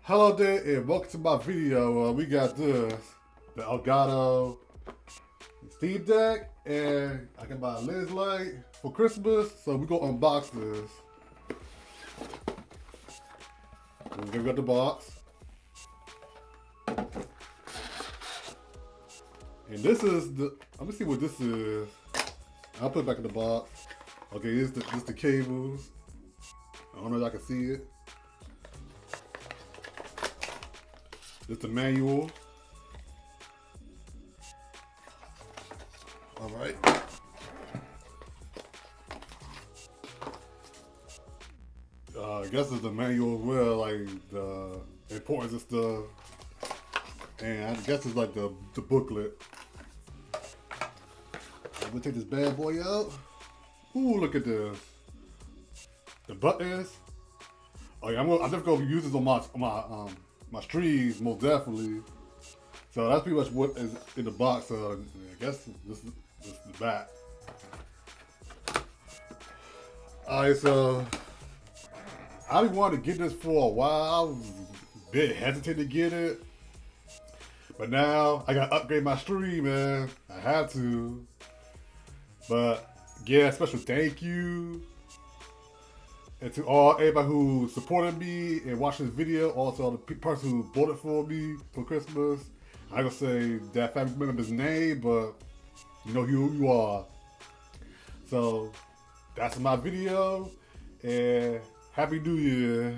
Hello there and welcome to my video. We got the Elgato Stream Deck, and I got my lens light for Christmas, so we're gonna unbox this. We're gonna get the box. And this is the, let me see what this is. I'll put it back in the box. Okay, this the cables. I don't know if I can see it. This the manual. All right. I guess it's the manual as well, like the importance of stuff. And I guess it's like the booklet. I'm gonna take this bad boy out. Ooh, look at this. The buttons. Oh yeah, I'm definitely gonna use this on my streams, most definitely. So that's pretty much what is in the box. So I guess this is the back. Alright, so I wanted to get this for a while. I was a bit hesitant to get it. But now I gotta upgrade my stream, man. I have to. But yeah, special thank you. And to everybody who supported me and watched this video, also the person who voted for me for Christmas. I'm gonna say that family member's name, but you know who you are. So that's my video, and Happy New Year.